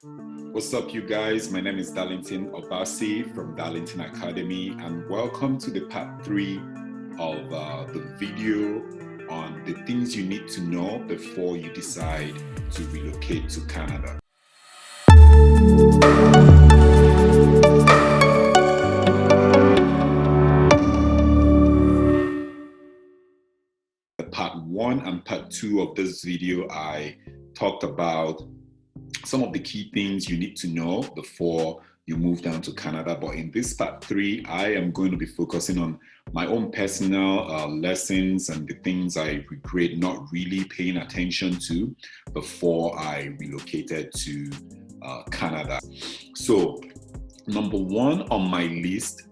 What's up, you guys? My name is Darlington Obasi from Darlington Academy, and welcome to the part 3 of the video on the things you need to know before you decide to relocate to Canada. Part 1 and part 2 of this video, I talked about some of the key things you need to know before you move down to Canada. But in this part 3, I am going to be focusing on my own personal lessons and the things I regret not really paying attention to before I relocated to Canada. So, number 1 on my list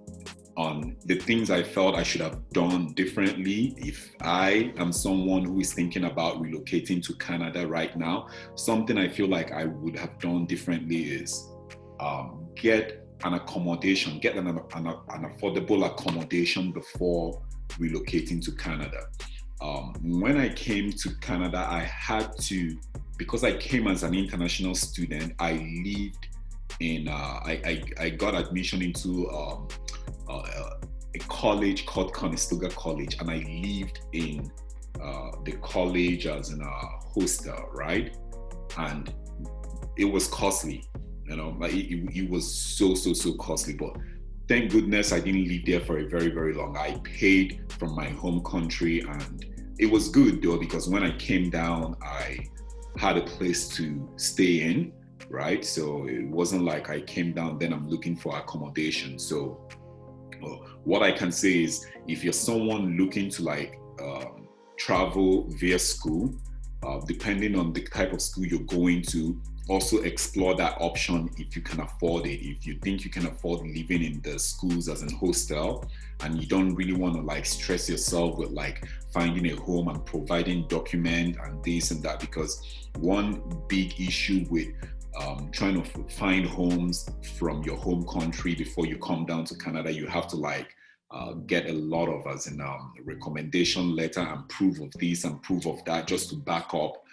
on the things I felt I should have done differently if I am someone who is thinking about relocating to Canada right now. Something I feel like I would have done differently is get an accommodation, get an affordable accommodation before relocating to Canada. When I came to Canada, I had to, because I came as an international student, I lived in, I got admission into a college called Conestoga College, and I lived in the college as in a hostel, right? And it was costly, like it was so costly, but thank goodness I didn't live there for a very long. I paid from my home country, and it was good though, because when I came down, I had a place to stay in, right? So it wasn't like I came down then I'm looking for accommodation. So what I can say is, if you're someone looking to travel via school, depending on the type of school you're going to, also explore that option if you can afford it. If you think you can afford living in the schools as an hostel, and you don't really want to stress yourself with finding a home and providing document and this and that, because one big issue with trying to find homes from your home country before you come down to Canada, you have to get a lot of recommendation letter and proof of this and proof of that, just to back up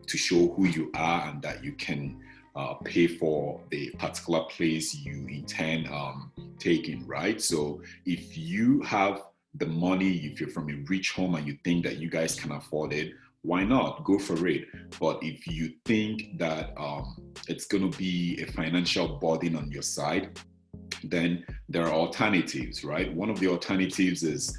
to show who you are and that you can pay for the particular place you intend taking, right? So if you have the money, if you're from a rich home and you think that you guys can afford it, why not go for it? But if you think that it's going to be a financial burden on your side, then there are alternatives, right? One of the alternatives is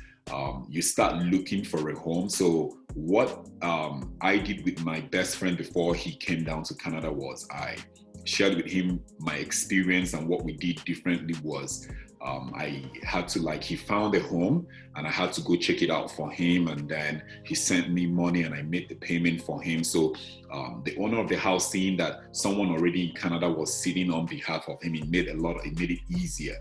you start looking for a home. So what I did with my best friend before he came down to Canada was I shared with him my experience, and what we did differently was I had to he found a home and I had to go check it out for him, and then he sent me money and I made the payment for him. So the owner of the house, seeing that someone already in Canada was sitting on behalf of him, it made it easier,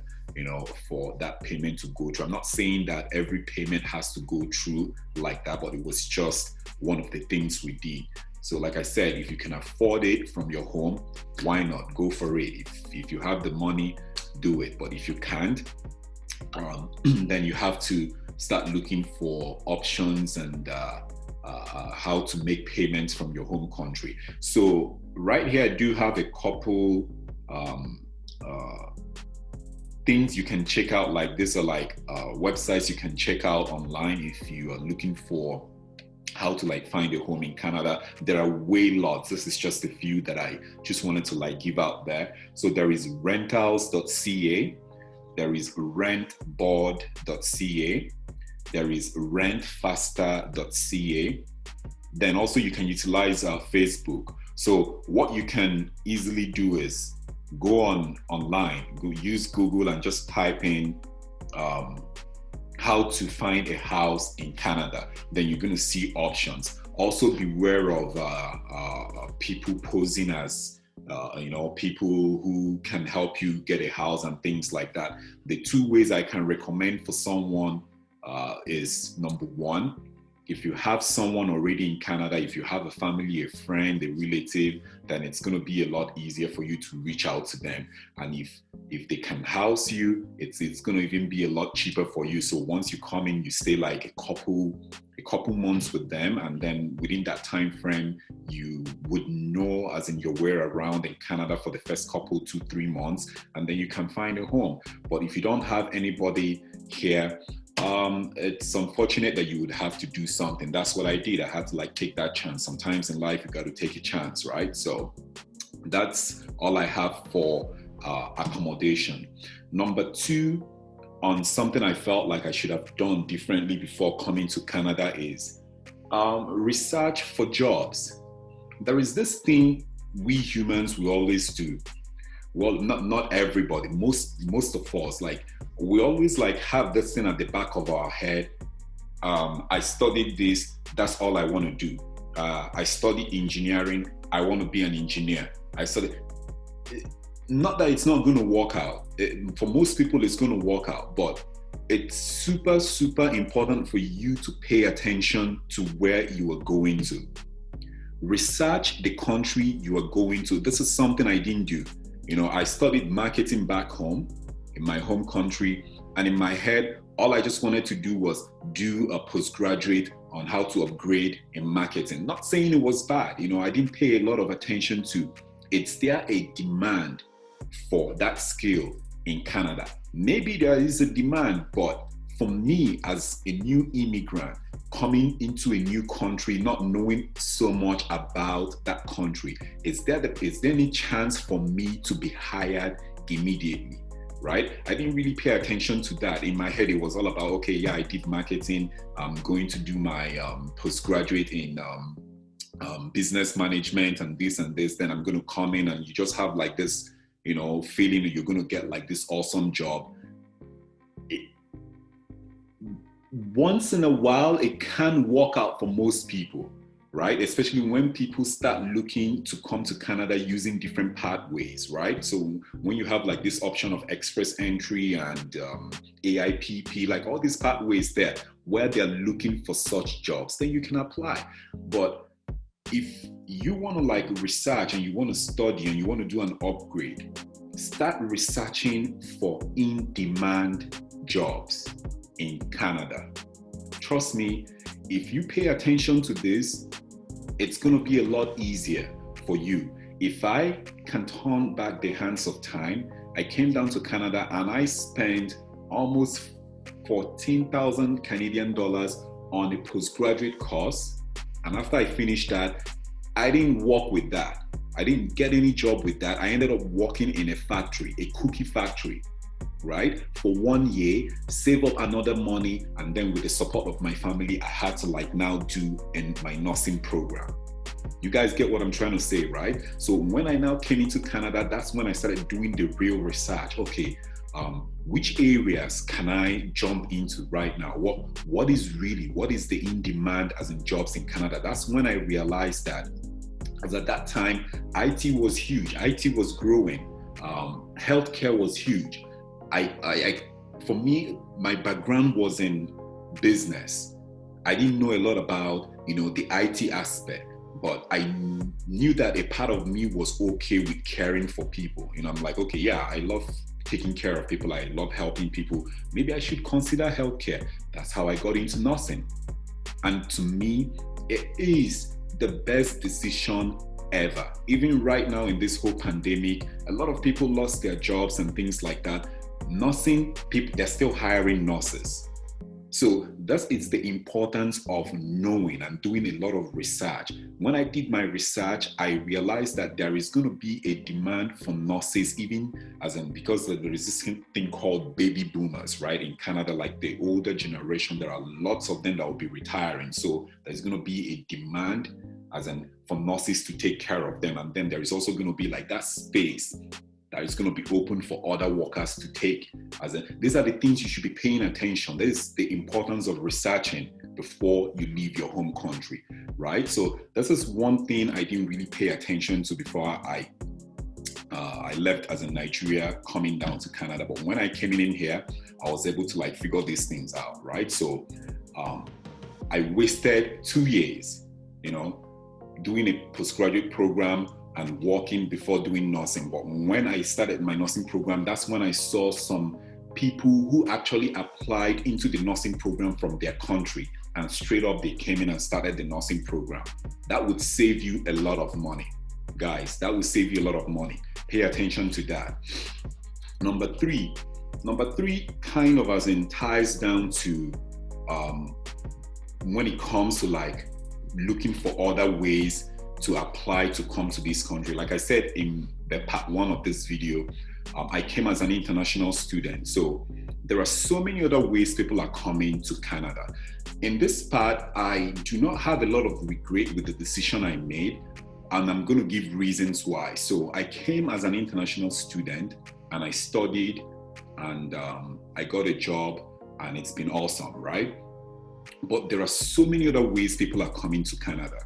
for that payment to go through. I'm not saying that every payment has to go through like that, but it was just one of the things we did. So like I said, if you can afford it from your home, why not go for it? If you have the money, do it. But if you can't, then you have to start looking for options and how to make payments from your home country. So right here, I do have a couple things you can check out. These are websites you can check out online if you are looking for how to find a home in Canada. There are lots. This is just a few that I just wanted to give out there. So there is rentals.ca, there is rentboard.ca, there is rentfaster.ca. Then also you can utilize Facebook. So what you can easily do is go online, use Google and just type in how to find a house in Canada. Then you're going to see options. Also beware of people posing as people who can help you get a house and things like that. The 2 ways I can recommend for someone is, number 1, if you have someone already in Canada, if you have a family, a friend, a relative, then it's going to be a lot easier for you to reach out to them. And if they can house you, it's going to even be a lot cheaper for you. So once you come in, you stay a couple couple months with them, and then within that time frame, you would know as in your way around in Canada for the first couple 2-3 months, and then you can find a home. But if you don't have anybody here, it's unfortunate that you would have to do something. That's what I did. I had to like take that chance. Sometimes in life you got to take a chance, right? So that's all I have for accommodation. Number 2, on something I felt like I should have done differently before coming to Canada is research for jobs. There is this thing we humans we always do. Well, not everybody, most of us, like we always like have this thing at the back of our head. I studied this, that's all I want to do. I studied engineering, I want to be an engineer. I studied, not that it's not going to work out. For most people, it's going to work out, but it's super, super important for you to pay attention to where you are going to. Research the country you are going to. This is something I didn't do. You know, I studied marketing back home in my home country, and in my head, all I just wanted to do was do a postgraduate on how to upgrade in marketing. Not saying it was bad, you know, I didn't pay a lot of attention to. Is there a demand for that skill in Canada? Maybe there is a demand, but for me as a new immigrant coming into a new country, not knowing so much about that country, is there any chance for me to be hired immediately? Right? I didn't really pay attention to that. In my head, it was all about, okay, yeah, I did marketing. I'm going to do my postgraduate in business management and this. Then I'm going to come in, and you just have like this, you know, feeling that you're going to get like this awesome job. Once in a while, it can work out for most people, right? Especially when people start looking to come to Canada using different pathways, right? So when you have like this option of express entry and AIPP, like all these pathways there where they're looking for such jobs, then you can apply. But if you want to like research and you want to study and you want to do an upgrade, start researching for in-demand jobs in Canada. Trust me, if you pay attention to this, it's going to be a lot easier for you. If I can turn back the hands of time, I came down to Canada and I spent almost 14,000 Canadian dollars on a postgraduate course. And after I finished that, I didn't work with that. I didn't get any job with that. I ended up working in a factory, a cookie factory, right? For 1 year, save up another money, and then with the support of my family, I had to like now do in my nursing program. You guys get what I'm trying to say, right? So when I now came into Canada, that's when I started doing the real research. Okay, which areas can I jump into right now? What is the in-demand as in jobs in Canada? That's when I realized that, because at that time, IT was huge. IT was growing. Healthcare was huge. For me, my background was in business. I didn't know a lot about, you know, the IT aspect, but I knew that a part of me was okay with caring for people. You know, I'm like, okay, yeah, I love taking care of people. I love helping people. Maybe I should consider healthcare. That's how I got into nursing. And to me, it is the best decision ever. Even right now in this whole pandemic, a lot of people lost their jobs and things like that. Nursing people, they're still hiring nurses. So it's the importance of knowing and doing a lot of research. When I did my research, I realized that there is going to be a demand for nurses, even because there is this thing called baby boomers, right? In Canada, like the older generation, there are lots of them that will be retiring. So there's going to be a demand for nurses to take care of them. And then there is also going to be like that space that is going to be open for other workers to take. These are the things you should be paying attention. This is the importance of researching before you leave your home country, right? So this is one thing I didn't really pay attention to before I left as a Nigeria coming down to Canada. But when I came in here, I was able to like figure these things out, right? So I wasted 2 years, you know, doing a postgraduate program and working before doing nursing. But when I started my nursing program, that's when I saw some people who actually applied into the nursing program from their country. and straight up they came in and started the nursing program. That would save you a lot of money. Guys, that will save you a lot of money. Pay attention to that. Number three kind of as in ties down to when it comes to like looking for other ways to apply to come to this country. Like I said in the part one of this video, I came as an international student. So there are so many other ways people are coming to Canada. In this part, I do not have a lot of regret with the decision I made, and I'm going to give reasons why. So I came as an international student and I studied and I got a job and it's been awesome, right? But there are so many other ways people are coming to Canada.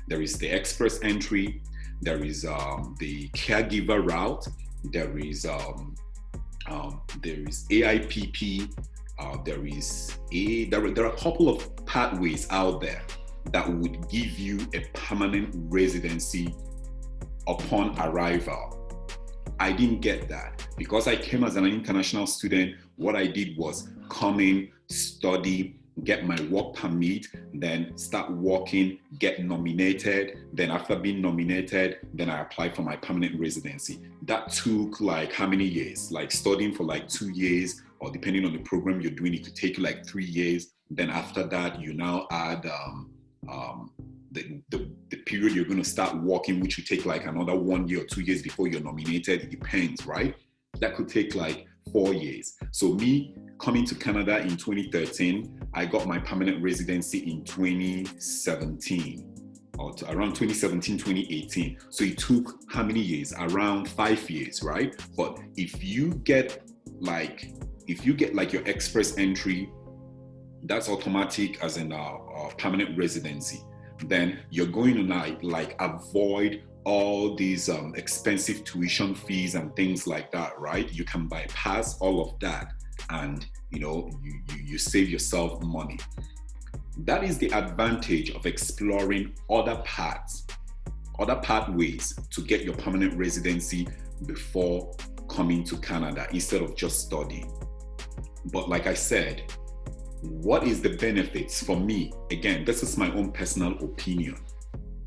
There is the express entry, there is the caregiver route, there is AIPP, there are a couple of pathways out there that would give you a permanent residency upon arrival. I didn't get that because I came as an international student. What I did was come in, study, get my work permit, then start working, get nominated. Then after being nominated, then I applied for my permanent residency. That took like how many years? Like studying for like 2 years, or depending on the program you're doing, it could take you like 3 years. Then after that, you now add the period you're going to start working, which will take like another 1 year or 2 years before you're nominated. It depends, right? That could take like 4 years. So me coming to Canada in 2013, I got my permanent residency in 2017 or around 2017, 2018. So it took how many years? Around 5 years, right? But if you get like your express entry, that's automatic as in a permanent residency. Then you're going to like avoid all these expensive tuition fees and things like that, right? You can bypass all of that, and you save yourself money. That is the advantage of exploring other pathways to get your permanent residency before coming to Canada instead of just studying. But like I said, what is the benefits for me? Again, this is my own personal opinion.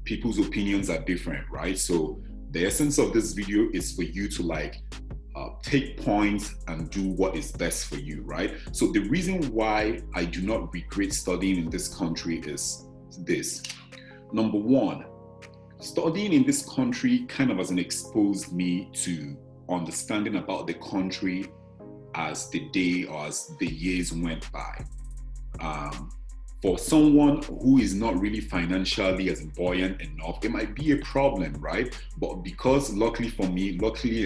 People's opinions are different, right? So the essence of this video is for you to take points and do what is best for you, right? So the reason why I do not regret studying in this country is this. Number one, studying in this country kind of exposed me to understanding about the country as the day or as the years went by. For someone who is not really financially as buoyant enough, it might be a problem, right? But because luckily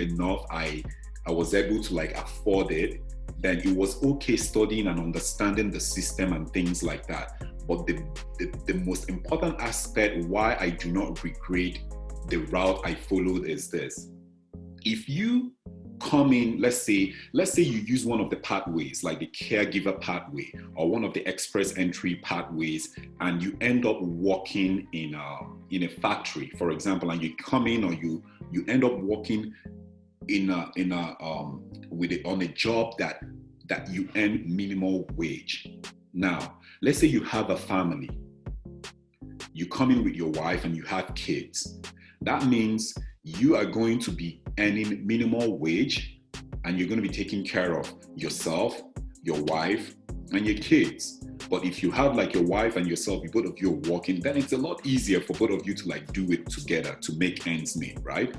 enough, I was able to afford it, then it was okay studying and understanding the system and things like that. But the most important aspect why I do not regret the route I followed is this. If you come in, let's say you use one of the pathways, like the caregiver pathway or one of the express entry pathways, and you end up working in a factory, for example, and you come in or you end up working on a job that you earn minimum wage. Now, let's say you have a family, you come in with your wife and you have kids. That means you are going to be earning minimum wage and you're going to be taking care of yourself, your wife, and your kids. But if you have your wife and yourself, both of you are working, then it's a lot easier for both of you to do it together to make ends meet, right?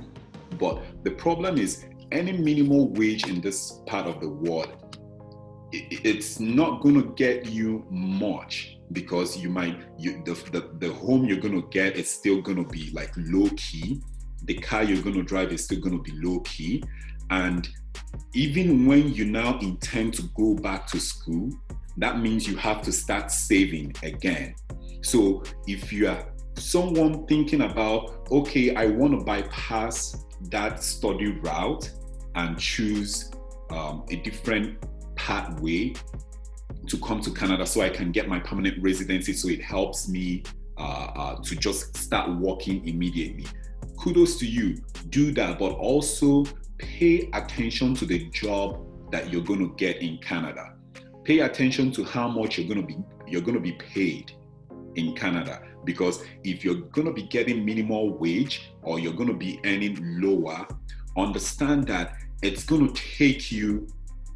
But the problem is earning minimum wage in this part of the world, it's not going to get you much, because the home you're going to get is still going to be low key. The car you're going to drive is still going to be low key. And even when you now intend to go back to school, that means you have to start saving again. So if you are someone thinking about, okay, I want to bypass that study route and choose a different pathway to come to Canada so I can get my permanent residency, so it helps me to just start working immediately. Kudos to you, do that, but also pay attention to the job that you're going to get in Canada. Pay attention to how much you're going to be you're going to be paid in Canada. Because if you're going to be getting minimum wage or you're going to be earning lower, understand that it's going to take you,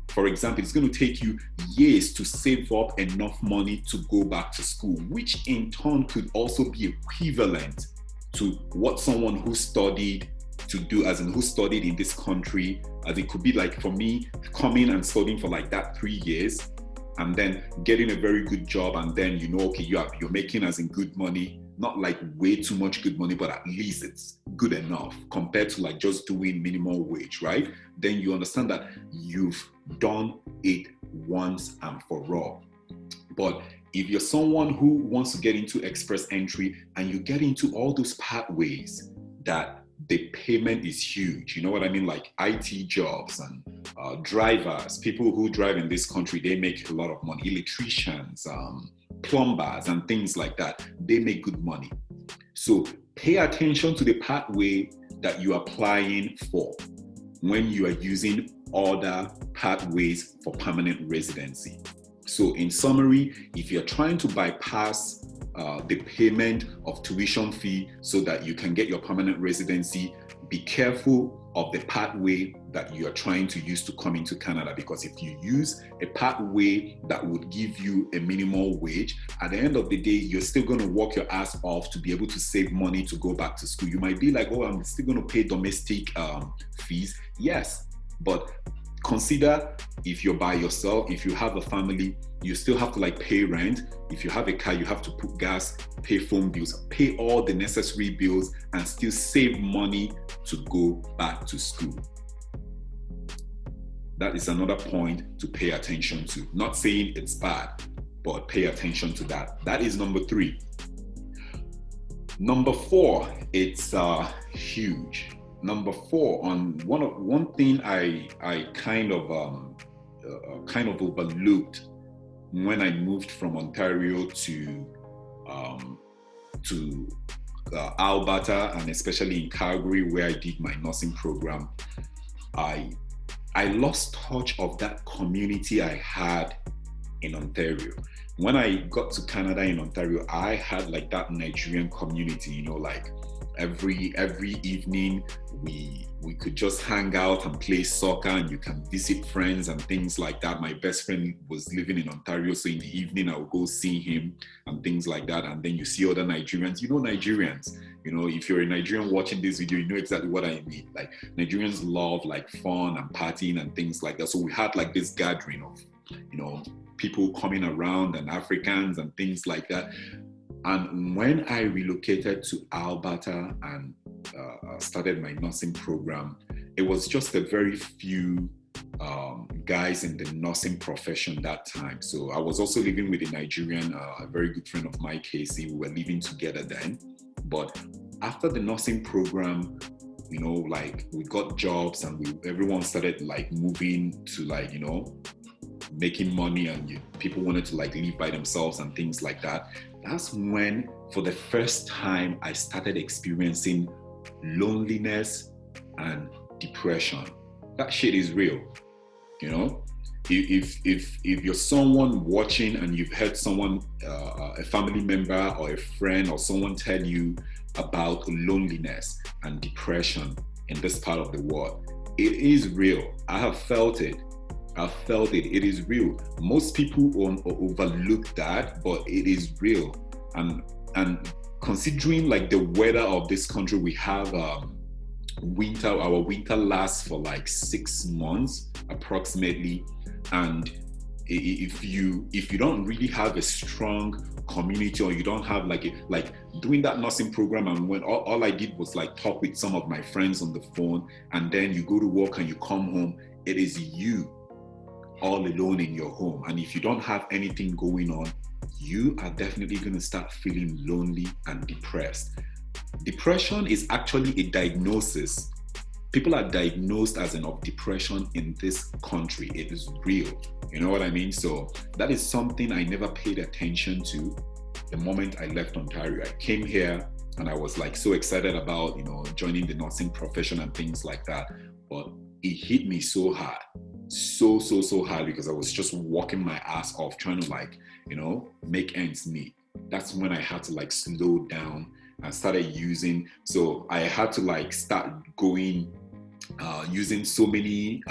for example, it's going to take you years to save up enough money to go back to school, which in turn could also be equivalent to what someone who studied to do, as in who studied in this country, as it could be like for me coming and studying for like that 3 years and then getting a very good job, and then okay, you're making as in good money, not like way too much good money, but at least it's good enough compared to like just doing minimum wage, right? Then you understand that you've done it once and for all. But if you're someone who wants to get into express entry and you get into all those pathways that the payment is huge, you know what I mean? Like IT jobs and drivers, people who drive in this country, they make a lot of money. Electricians, plumbers and things like that, they make good money. So pay attention to the pathway that you are applying for when you are using other pathways for permanent residency. So in summary, if you're trying to bypass the payment of tuition fee so that you can get your permanent residency, be careful of the pathway that you are trying to use to come into Canada, because if you use a pathway that would give you a minimum wage, at the end of the day, you're still going to work your ass off to be able to save money to go back to school. You might be like, oh, I'm still going to pay domestic fees. Yes, but consider if you're by yourself, if you have a family, you still have to like pay rent. If you have a car, you have to put gas, pay phone bills, pay all the necessary bills, and still save money to go back to school. That is another point to pay attention to. Not saying it's bad, but pay attention to that. That is number 3. Number 4, it's huge. Number 4, on one thing I kind of overlooked when I moved from Ontario to Alberta, and especially in Calgary, where I did my nursing program, I lost touch of that community I had in Ontario. When I got to Canada in Ontario, I had like that Nigerian community, like every evening we could just hang out and play soccer, and you can visit friends and things like that. My best friend was living in Ontario, so in the evening I would go see him and things like that. And then you see other Nigerians. Nigerians, if you're a Nigerian watching this video, you know exactly what I mean. Like Nigerians love like fun and partying and things like that. So we had like this gathering of people coming around and Africans and things like that. And when I relocated to Alberta and started my nursing program, it was just a very few guys in the nursing profession that time. So I was also living with a Nigerian, a very good friend of mine, Casey. We were living together then. But after the nursing program, like we got jobs and everyone started like moving to like, making money, and people wanted to like live by themselves and things like that. That's when, for the first time, I started experiencing loneliness and depression. That shit is real, If you're someone watching and you've heard someone, a family member or a friend or someone tell you about loneliness and depression in this part of the world, it is real. I have felt it. It is real. Most people overlook that, but it is real. And considering like the weather of this country, we have winter. Our winter lasts for like 6 months approximately. And if you don't really have a strong community, or you don't have like doing that nursing program, and when all I did was like talk with some of my friends on the phone, and then you go to work and you come home, it is you all alone in your home. And if you don't have anything going on, you are definitely going to start feeling lonely and depressed. Depression is actually a diagnosis. People are diagnosed as of depression in this country. It is real. You know what I mean? So that is something I never paid attention to the moment I left Ontario. I came here and I was like so excited about, joining the nursing profession and things like that. But it hit me so hard. so hard because I was just working my ass off trying to like, make ends meet. That's when I had to like slow down and started using. So I had to like start going, using so many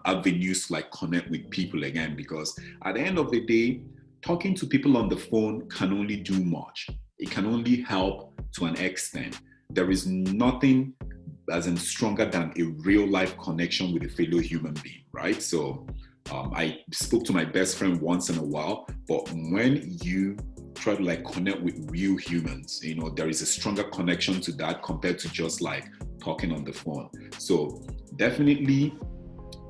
avenues to like connect with people again, because at the end of the day, talking to people on the phone can only do much. It can only help to an extent. There is nothing as in stronger than a real life connection with a fellow human being, right? So I spoke to my best friend once in a while, but when you try to like connect with real humans, there is a stronger connection to that compared to just like talking on the phone. So definitely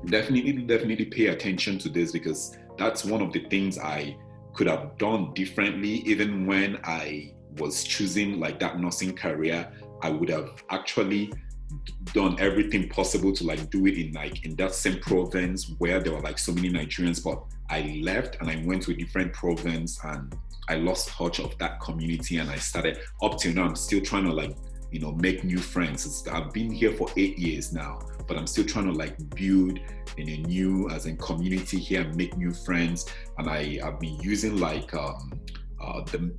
pay attention to this, because that's one of the things I could have done differently. Even when I was choosing like that nursing career, I would have actually done everything possible to like do it in that same province where there were like so many Nigerians, but I left and I went to a different province and I lost touch of that community. And I started, up till now, I'm still trying to like, make new friends. I've been here for 8 years now, but I'm still trying to like build in a new, as in community here, and make new friends. And I've been using like the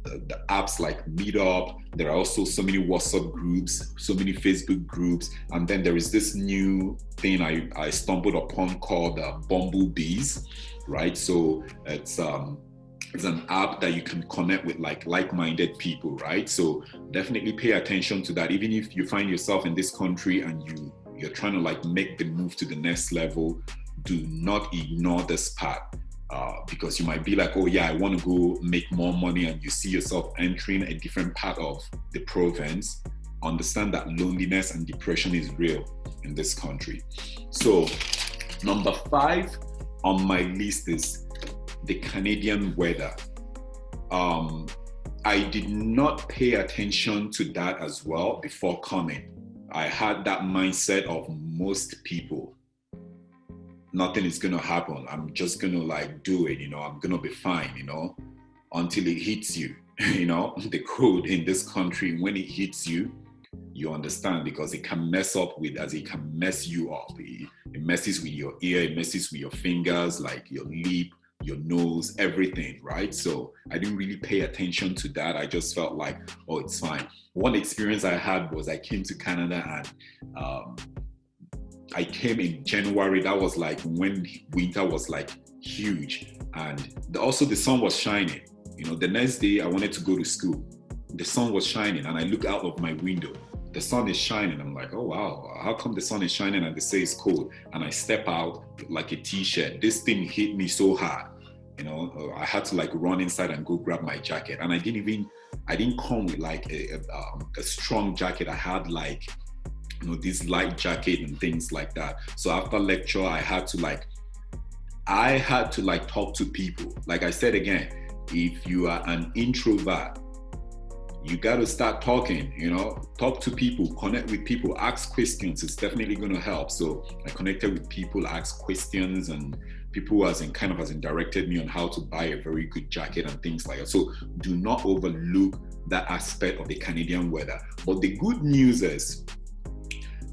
apps like Meetup. There are also so many WhatsApp groups, so many Facebook groups, and then there is this new thing I stumbled upon called Bumblebees, right? So it's an app that you can connect with like-minded people, right? So definitely pay attention to that. Even if you find yourself in this country and you're trying to like make the move to the next level, do not ignore this part. Because you might be like, oh yeah, I want to go make more money, and you see yourself entering a different part of the province. Understand that loneliness and depression is real in this country. So number 5 on my list is the Canadian weather. I did not pay attention to that as well before coming. I had that mindset of most people. Nothing is going to happen. I'm just going to like do it, I'm going to be fine, until it hits you. The code in this country, when it hits you, you understand, because it can mess you up. It messes with your ear, it messes with your fingers, like your lip, your nose, everything, right? So I didn't really pay attention to that. I just felt like, oh, it's fine. One experience I had was I came to Canada and I came in January. That was like when winter was like huge, and also the sun was shining. The next day I wanted to go to school. The sun was shining, and I look out of my window. The sun is shining. I'm like, oh wow, how come the sun is shining and they say it's cold? And I step out like a t-shirt. This thing hit me so hard. I had to like run inside and go grab my jacket. And I didn't come with like a strong jacket. I had like this light jacket and things like that. So after lecture, I had to talk to people. Like I said again, if you are an introvert, you got to start talking, talk to people, connect with people, ask questions. It's definitely going to help. So I connected with people, asked questions, and people directed me on how to buy a very good jacket and things like that. So do not overlook that aspect of the Canadian weather. But the good news is,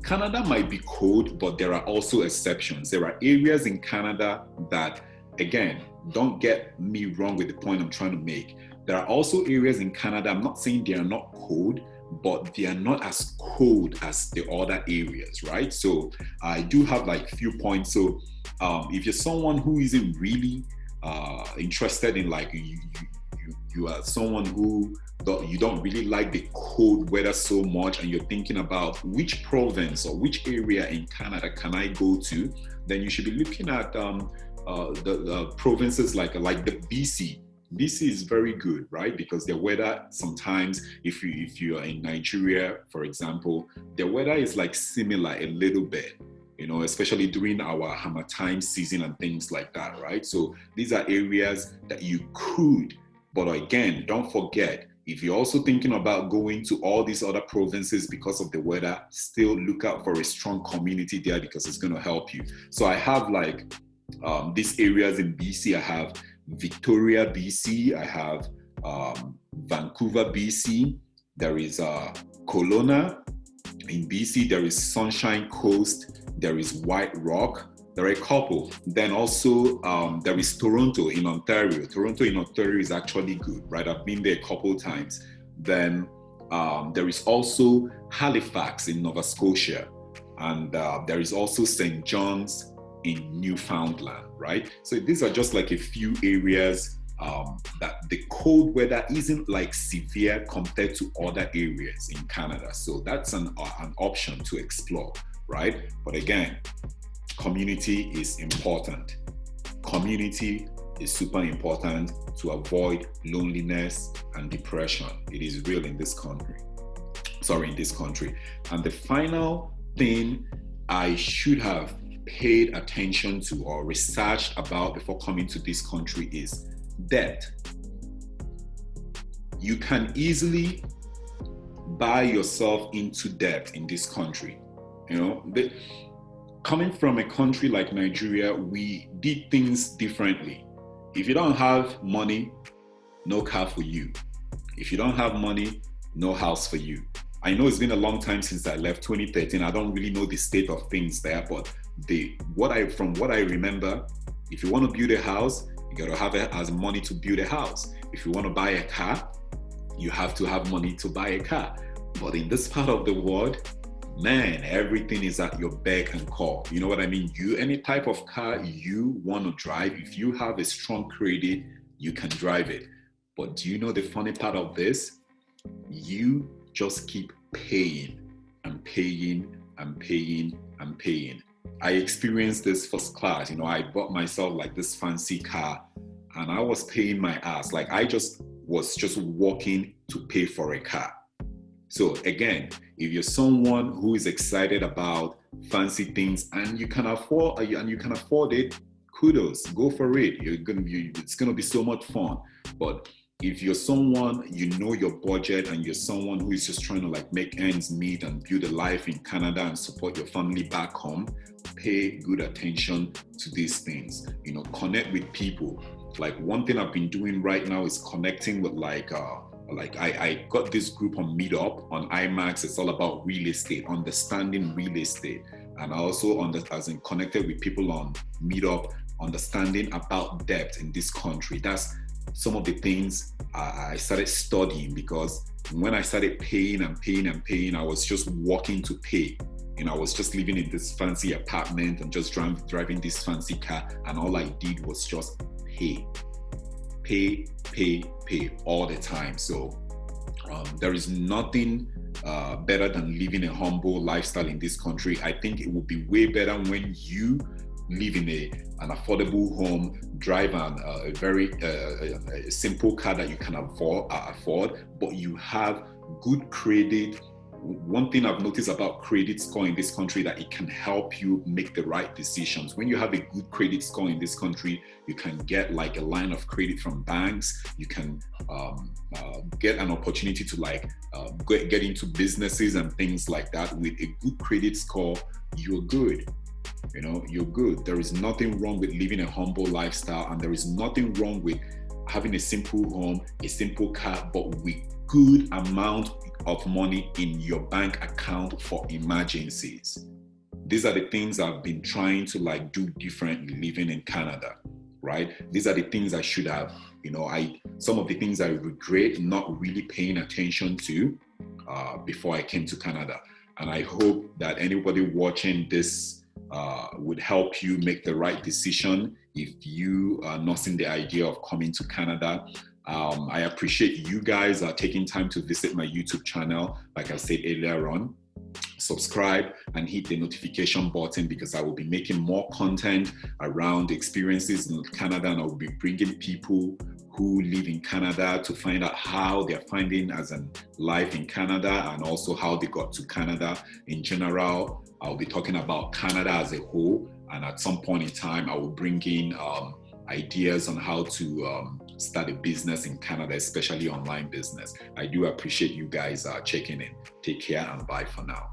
Canada might be cold, but there are also exceptions. There are areas in Canada that, again, don't get me wrong with the point I'm trying to make. There are also areas in Canada, I'm not saying they are not cold, but they are not as cold as the other areas, right? So I do have like few points. So if you're someone who isn't really interested in like, you are someone who you don't really like the cold weather so much, and you're thinking about which province or which area in Canada can I go to, then you should be looking at the provinces like the BC. BC is very good, right? Because the weather sometimes, if you are in Nigeria, for example, the weather is like similar a little bit, especially during our Harmattan season and things like that, right? So these are areas that you could, but again, don't forget, if you're also thinking about going to all these other provinces because of the weather, still look out for a strong community there, because it's going to help you. So I have like these areas in BC. I have Victoria, BC. I have Vancouver, BC. There is Kelowna in BC. There is Sunshine Coast. There is White Rock. There are a couple. Then also there is Toronto in Ontario. Toronto in Ontario is actually good, right? I've been there a couple times. Then there is also Halifax in Nova Scotia. And there is also St. John's in Newfoundland, right? So these are just like a few areas that the cold weather isn't like severe compared to other areas in Canada. So that's an option to explore, right? But again, community is important. Community is super important to avoid loneliness and depression. It is real in this country. And the final thing I should have paid attention to or researched about before coming to this country is debt. You can easily buy yourself into debt in this country. You know, coming from a country like Nigeria, we did things differently. If you don't have money, no car for you. If you don't have money, no house for you. I know it's been a long time since I left, 2013. I don't really know the state of things there, but from what I remember, if you want to build a house, you got to have as money to build a house. If you want to buy a car, you have to have money to buy a car. But in this part of the world, man, everything is at your beck and call. You know what I mean? Any type of car you want to drive, if you have a strong credit, you can drive it. But do you know the funny part of this? You just keep paying and paying and paying and paying. I experienced this first class. You know, I bought myself like this fancy car and I was paying my ass. Like I was just working to pay for a car. So again, if you're someone who is excited about fancy things and you can afford it, kudos, go for it. It's gonna be so much fun. But if you're someone, you know your budget and you're someone who is just trying to like make ends meet and build a life in Canada and support your family back home, pay good attention to these things. You know, connect with people. Like one thing I've been doing right now is connecting with I got this group on Meetup on IMAX. It's all about real estate, understanding real estate. And I also connected with people on Meetup, understanding about debt in this country. That's some of the things I started studying, because when I started paying and paying and paying, I was just working to pay. You know, I was just living in this fancy apartment and just driving this fancy car, and all I did was just pay all the time. So there is nothing better than living a humble lifestyle in this country. I think it would be way better when you live in an affordable home, drive a very simple car that you can afford, but you have good credit. One thing I've noticed about credit score in this country, that it can help you make the right decisions. When you have a good credit score in this country, you can get like a line of credit from banks. You can get an opportunity to get into businesses and things like that. With a good credit score, you're good. You know, you're good. There is nothing wrong with living a humble lifestyle, and there is nothing wrong with having a simple home, a simple car, but with good amount of money in your bank account for emergencies. These are the things I've been trying to do differently living in Canada, right? These are the things I should have, some of the things I regret not really paying attention to before I came to Canada. And I hope that anybody watching this would help you make the right decision if you are nursing the idea of coming to Canada. I appreciate you guys taking time to visit my YouTube channel. Like I said earlier on, subscribe and hit the notification button, because I will be making more content around experiences in Canada, and I will be bringing people who live in Canada to find out how they're finding as a life in Canada, and also how they got to Canada in general. I'll be talking about Canada as a whole, and at some point in time, I will bring in ideas on how to start a business in Canada, especially online business. I do appreciate you guys checking in. Take care and bye for now.